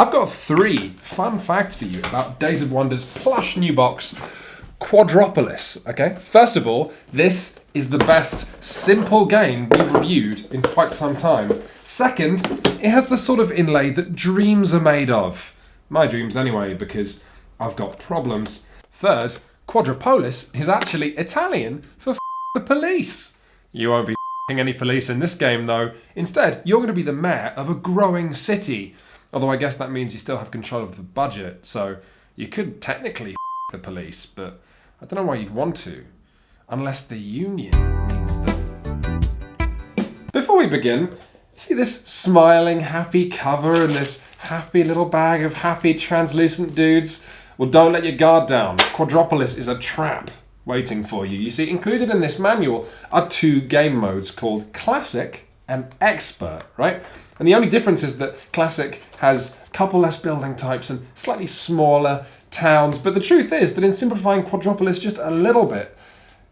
I've got 3 fun facts for you about Days of Wonder's plush new box, Quadropolis, okay? First of all, this is the best simple game we've reviewed in quite some time. Second, it has the sort of inlay that dreams are made of. My dreams anyway, because I've got problems. Third, Quadropolis is actually Italian for the police. You won't be any police in this game though. Instead, you're going to be the mayor of a growing city. Although I guess that means you still have control of the budget, so you could technically the police, but I don't know why you'd want to. Unless the union means that. Before we begin, see this smiling, happy cover and this happy little bag of happy, translucent dudes? Well, don't let your guard down. Quadropolis is a trap waiting for you. You see, included in this manual are 2 game modes called Classic and Expert, right? And the only difference is that Classic has a couple less building types and slightly smaller towns. But the truth is that in simplifying Quadropolis just a little bit,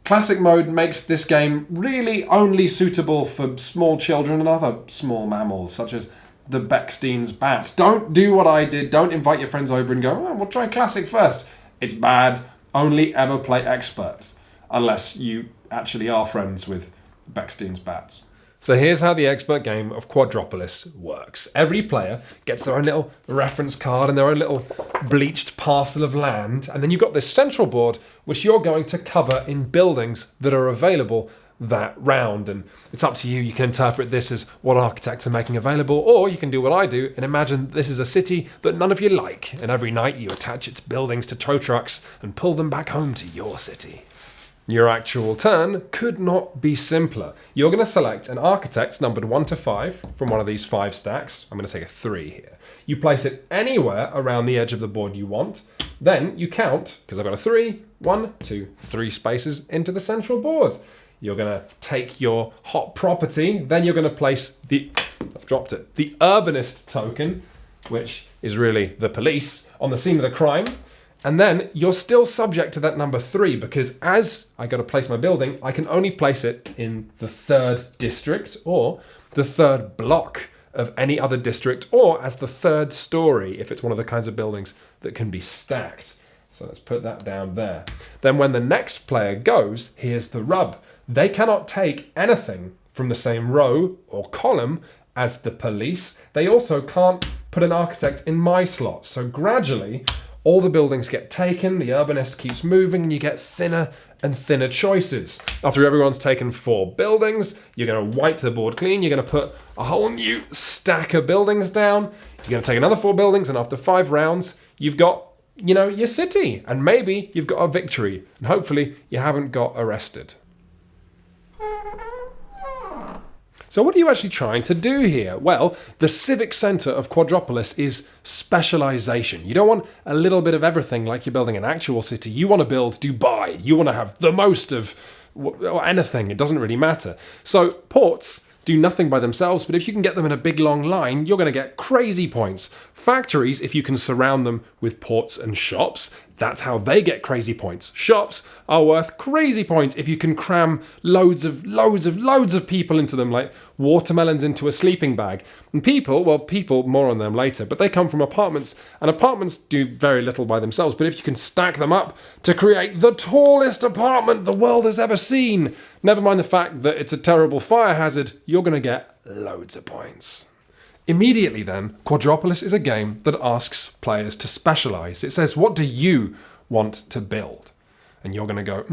Classic mode makes this game really only suitable for small children and other small mammals, such as the Bechstein's bat. Don't do what I did. Don't invite your friends over and go, oh, we'll try Classic first. It's bad. Only ever play Experts, unless you actually are friends with Bechstein's bats. So here's how the expert game of Quadropolis works. Every player gets their own little reference card and their own little bleached parcel of land, and then you've got this central board which you're going to cover in buildings that are available that round. And it's up to you. You can interpret this as what architects are making available, or you can do what I do and imagine this is a city that none of you like, and every night you attach its buildings to tow trucks and pull them back home to your city. Your actual turn could not be simpler. You're going to select an architect numbered 1 to 5 from one of these 5 stacks. I'm going to take a 3 here. You place it anywhere around the edge of the board you want. Then you count, because I've got a 3, 1, 2, 3 spaces into the central board. You're going to take your hot property. Then you're going to place the urbanist token, which is really the police, on the scene of the crime. And then you're still subject to that number 3, because as I go to place my building, I can only place it in the 3rd district or the 3rd block of any other district, or as the 3rd story if it's one of the kinds of buildings that can be stacked. So let's put that down there. Then when the next player goes, here's the rub. They cannot take anything from the same row or column as the police. They also can't put an architect in my slot. So gradually, all the buildings get taken, the urbanist keeps moving, and you get thinner and thinner choices. After everyone's taken 4 buildings, you're going to wipe the board clean, you're going to put a whole new stack of buildings down, you're going to take another 4 buildings, and after 5 rounds, you've got, your city, and maybe you've got a victory, and hopefully you haven't got arrested. So what are you actually trying to do here? Well, the civic centre of Quadropolis is specialisation. You don't want a little bit of everything like you're building an actual city. You want to build Dubai. You want to have the most of anything. It doesn't really matter. So ports do nothing by themselves, but if you can get them in a big long line, you're going to get crazy points. Factories, if you can surround them with ports and shops, that's how they get crazy points. Shops are worth crazy points if you can cram loads of people into them, like watermelons into a sleeping bag. And people, more on them later, but they come from apartments, and apartments do very little by themselves. But if you can stack them up to create the tallest apartment the world has ever seen, never mind the fact that it's a terrible fire hazard, you're going to get loads of points. Immediately then, Quadropolis is a game that asks players to specialise. It says, what do you want to build? And you're going to go,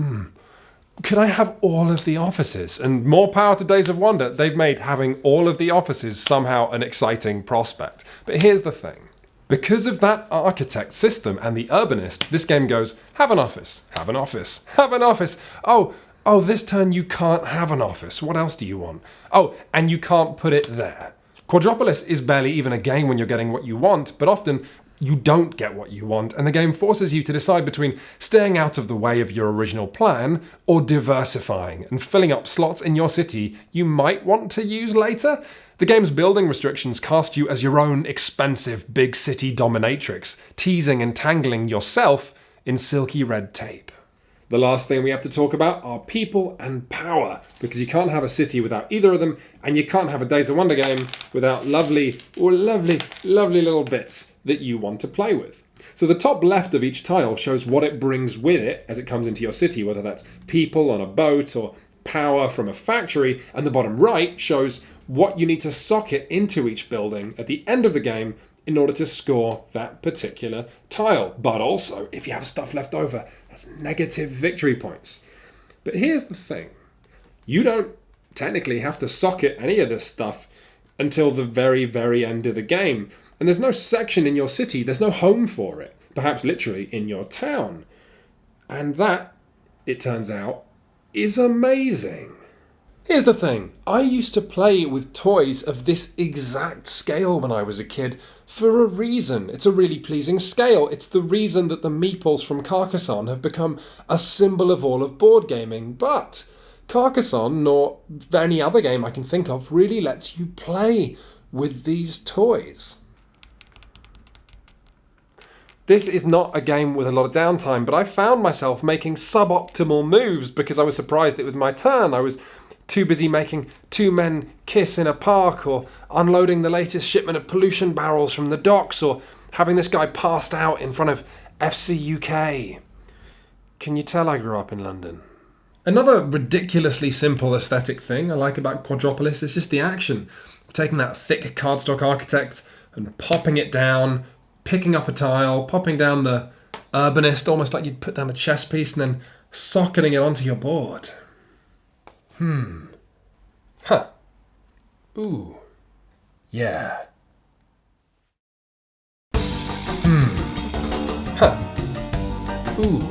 could I have all of the offices? And more power to Days of Wonder. They've made having all of the offices somehow an exciting prospect. But here's the thing. Because of that architect system and the urbanist, this game goes, have an office, have an office, have an office. Oh, this turn you can't have an office. What else do you want? Oh, and you can't put it there. Quadropolis is barely even a game when you're getting what you want, but often you don't get what you want, and the game forces you to decide between staying out of the way of your original plan or diversifying and filling up slots in your city you might want to use later. The game's building restrictions cast you as your own expensive big city dominatrix, teasing and tangling yourself in silky red tape. The last thing we have to talk about are people and power, because you can't have a city without either of them, and you can't have a Days of Wonder game without lovely little bits that you want to play with. So the top left of each tile shows what it brings with it as it comes into your city, whether that's people on a boat or power from a factory, and the bottom right shows what you need to socket into each building at the end of the game in order to score that particular tile. But also, if you have stuff left over, that's negative victory points. But here's the thing. You don't technically have to socket any of this stuff until the very end of the game. And there's no section in your city, there's no home for it, perhaps literally in your town. And that, it turns out, is amazing. Here's the thing, I used to play with toys of this exact scale when I was a kid for a reason. It's a really pleasing scale. It's the reason that the meeples from Carcassonne have become a symbol of all of board gaming. But Carcassonne, nor any other game I can think of, really lets you play with these toys. This is not a game with a lot of downtime, but I found myself making suboptimal moves because I was surprised it was my turn. I was too busy making two men kiss in a park, or unloading the latest shipment of pollution barrels from the docks, or having this guy passed out in front of FC UK. Can you tell I grew up in London? Another ridiculously simple aesthetic thing I like about Quadropolis is just the action. Taking that thick cardstock architect and popping it down, picking up a tile, popping down the urbanist, almost like you'd put down a chess piece, and then socketing it onto your board. Huh. Ooh. Yeah. Huh. Ooh.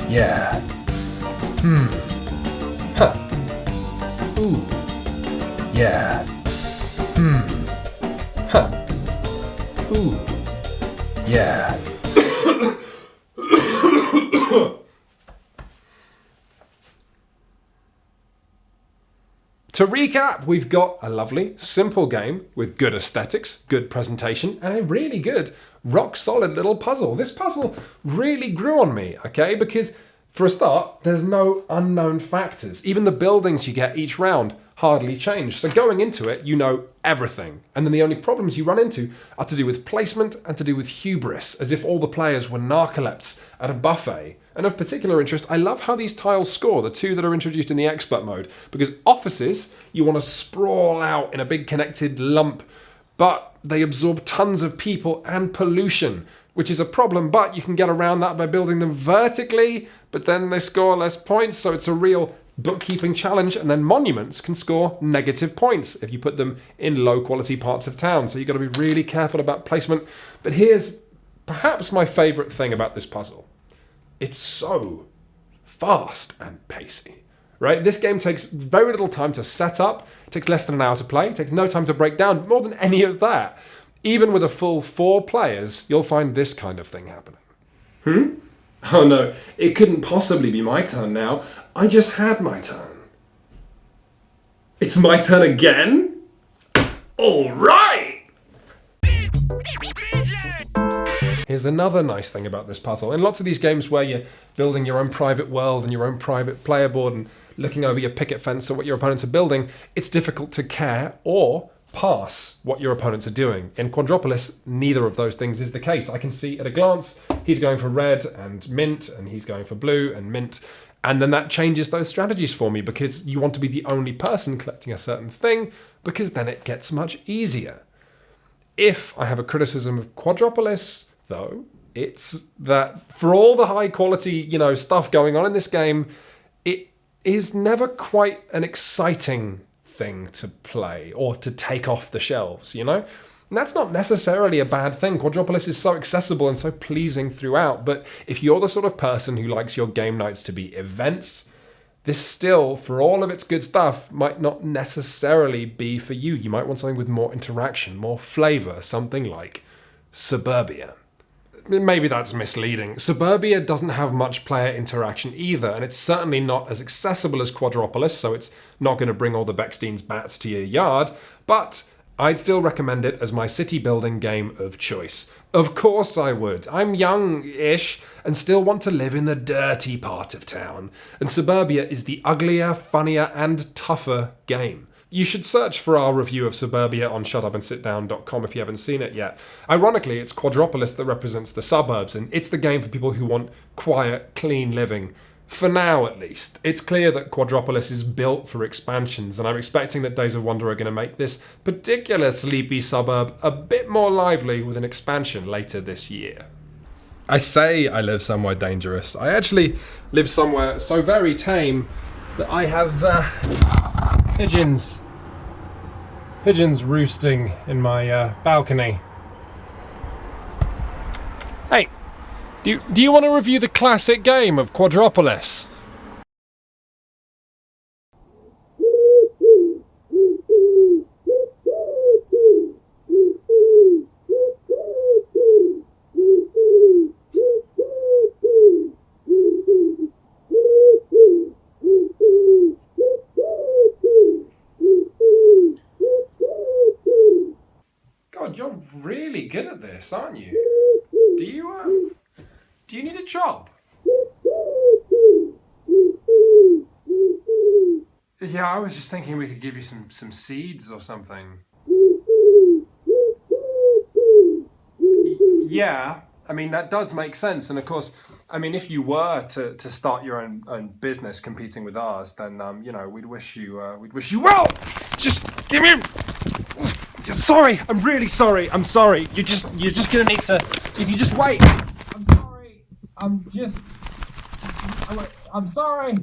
Yeah. Huh. Ooh. Yeah. Huh. Ooh. Yeah. To recap, we've got a lovely, simple game with good aesthetics, good presentation, and a really good, rock-solid little puzzle. This puzzle really grew on me, okay? Because, for a start, there's no unknown factors. Even the buildings you get each round hardly change. So going into it, you know everything. And then the only problems you run into are to do with placement and to do with hubris, as if all the players were narcolepts at a buffet. And of particular interest, I love how these tiles score, the two that are introduced in the expert mode, because offices, you want to sprawl out in a big connected lump, but they absorb tons of people and pollution, which is a problem, but you can get around that by building them vertically, but then they score less points, so it's a real bookkeeping challenge. And then monuments can score negative points if you put them in low quality parts of town, so you've got to be really careful about placement. But here's perhaps my favourite thing about this puzzle. It's so fast and pacey, right? This game takes very little time to set up, it takes less than an hour to play, it takes no time to break down, more than any of that. Even with a full 4 players, you'll find this kind of thing happening. Oh no, it couldn't possibly be my turn now. I just had my turn. It's my turn again? All right! Here's another nice thing about this puzzle. In lots of these games where you're building your own private world and your own private player board and looking over your picket fence at what your opponents are building, it's difficult to care or pass what your opponents are doing. In Quadropolis, neither of those things is the case. I can see at a glance, he's going for red and mint, and he's going for blue and mint, and then that changes those strategies for me, because you want to be the only person collecting a certain thing, because then it gets much easier. If I have a criticism of Quadropolis, though, it's that for all the high quality, stuff going on in this game, it is never quite an exciting thing to play or to take off the shelves, And that's not necessarily a bad thing. Quadropolis is so accessible and so pleasing throughout, but if you're the sort of person who likes your game nights to be events, this still, for all of its good stuff, might not necessarily be for you. You might want something with more interaction, more flavour, something like Suburbia. Maybe that's misleading. Suburbia doesn't have much player interaction either, and it's certainly not as accessible as Quadropolis, so it's not going to bring all the Beckstein's bats to your yard, but I'd still recommend it as my city building game of choice. Of course I would. I'm young-ish and still want to live in the dirty part of town. And Suburbia is the uglier, funnier and tougher game. You should search for our review of Suburbia on shutupandsitdown.com if you haven't seen it yet. Ironically, it's Quadropolis that represents the suburbs, and it's the game for people who want quiet, clean living. For now, at least. It's clear that Quadropolis is built for expansions, and I'm expecting that Days of Wonder are going to make this particular sleepy suburb a bit more lively with an expansion later this year. I say I live somewhere dangerous. I actually live somewhere so very tame that I have pigeons roosting in my balcony. Hey, do you want to review the classic game of Quadropolis? God, you're really good at this, aren't you? Do you need a job? Yeah, I was just thinking we could give you some seeds or something. Yeah, I mean, that does make sense. And of course, I mean, if you were to start your own business competing with ours, then, we'd wish you well. Just give me... Sorry, I'm really sorry. I'm sorry. You're just gonna need to... If you just wait... I'm sorry. I'm sorry.